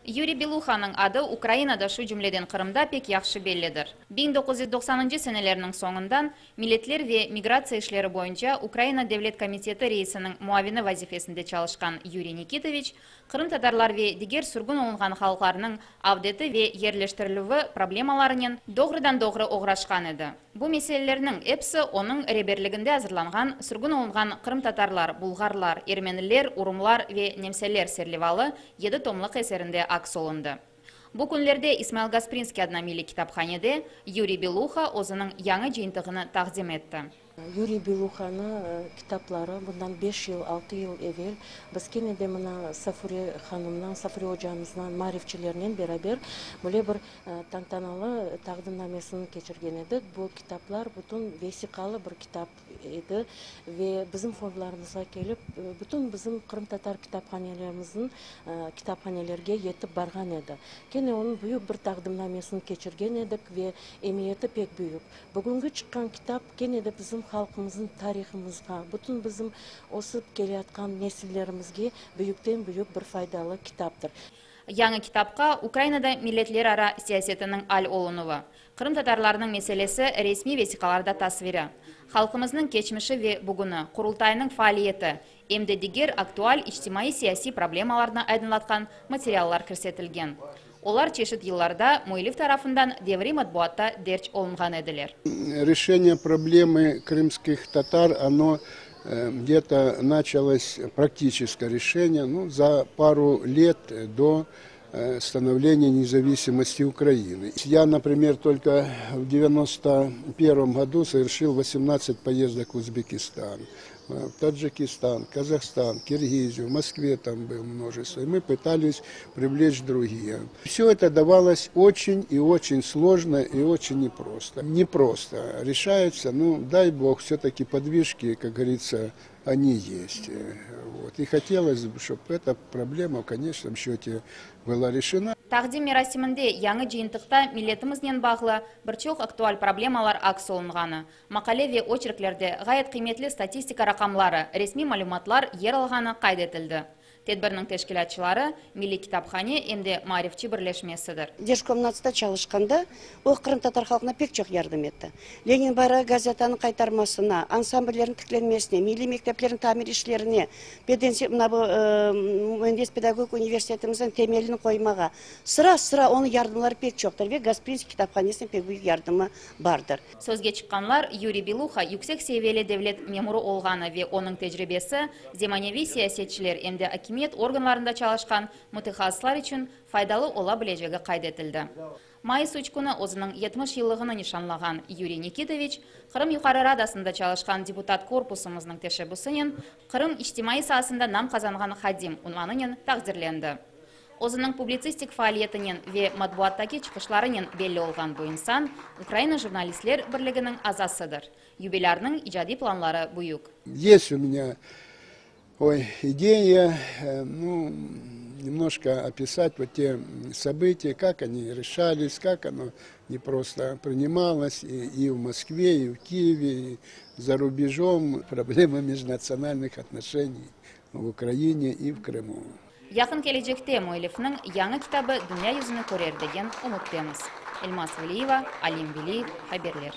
Юрий Белуханың ады Украинада шу жүмледен Қырымда пек яқшы белледір. 1990 сенелерінің соңындан Милетлер ве миграция ішлері бойынша Украина Девлет комитеті рейсінің муавины вазифесінде çalışқан Юрий Никитович Қырым татарлар ве дигер сүргін олынған халқарының авдеті ве ерлештірілігі проблемаларының доғрыдан-доғры оғрашқан еді. Бұл меселелерінің эпсі оның реберлігінде азырланған сүргін олынған Қырым татарлар, бұлғарлар, ерменілер, урумлар ве немселер серлевалы 7 томлық есерінде аксолынды. Бұл күнлерде Исмаил Гаспринский одномилі китапханеде Юрий Белуха өзінің яңы жиынтығыны тақдим етті. Юрий Белуханы китаплары bundan 5 yıl, 6 yıl evvel biz kenede mına Safuri hanımdan, Safuri hocamızdan, marifçilerinin beraber böyle bir tantanalı taqdimnamesini geçirgen edik. Bu kitaplar bütün vesikalı bir kitap edi ve bizim fonlarımıza gelip bütün bizim Kırım Tatar kitaphanelerimizin kitaphanelerge yetip bargan edi. Kene onun büyük bir taqdimnamesini geçirgen edik ve emniyeti pek büyük. Bugünkü çıkan kitap kenede bizim halkımızın tarihimizga, bütün bizim osip kelayotgan nesillerimizge büyükten büyük bir faydalı kitaptır. Яңы kitapqa Украинада миллетлер ара саясетінің ал олынуы, Қырым татарларының meselesi resmi vesikalarda tasviri, халқымыздың keçmişi ve bugünü, Құрылтайының фаалиеті, emde digер актуаль ijtimai siyasi проблемаларына айдынлатқан материаллар кірсетілген. Олар чешет yıllarda Муилев тарafından devri matbuatta derç olunған edilер. Решение проблемы крымских татар, оно где-то началось, практическое решение, за пару лет до становления независимости Украины. Я, например, только в 1991 году совершил 18 поездок в Узбекистан, в Таджикистан, Казахстан, Киргизию, в Москве там было множество. И мы пытались привлечь другие. Все это давалось очень и очень сложно и очень непросто. Непросто решается, дай Бог, все-таки подвижки, как говорится, они есть. И хотелось бы, чтобы эта проблема в конечном счете была решена. Тақдим мерасимінде яңы жиынтықта миллетімізден бағылы бірчоқ актуаль проблемалар акс олынғаны. Мақале ве очерклерде ғайет қиметлі статистика рақамлары, ресми малюматлар ер алғаны қайдетілді. Тедбірінің тешкілатшылары Милли китапхане емде марифчи бірлешмесідір. Держкомнатста çalışқанда, ол Қырым татар халқына пек жоқ ярдым етті. Ленин бары газетаның қайтармасына, ансамблердің тікленмесіне, милли мектеплердің тамир ішлеріне, Мөндес педагог университетіміздің темелін қоймаға. Sıra оның ярдымлары пек жоқтыр ве Гаспринский китапханесінің пек büyük ярдымы бардыр. Сөзге шыққанлар Юрий Белуха yüksek seviyeli devlet memuru olғаны ве оның тәжірибесі заманауи саясетшілер емде акимет органларында çalışқан мутахассислар үшін файдалы ола білежегі қайдетілді. Майыс үчкүні өзінің 70 yıllығыны нишанлаған Юрий Никитович Қырым Юқары Радасында çalışқан депутат корпусымызның тәшеббүсінен Қырым иштимаи сahasында нам қазанған хадим унванынен тақдирленді. Өзінің публицистик фаалиетінен ве матбуаттаки чықышларынен белі олған бұл инсан Украина журналистлер бірлігінің азасыдыр. Юбилярның ижади планлары бұйық. Есть у меня идея, немножко описать вот те события, как они решались, как оно не просто принималось и в Москве, и в Киеве, и за рубежом, проблемы межнациональных отношений в Украине и в Крыму. Яқын келешекте Муилевнің яңы китабы дүния жүзіне көрер деген үміттеміз. Эльмас Валиева, Алим Велиев, хаберлер.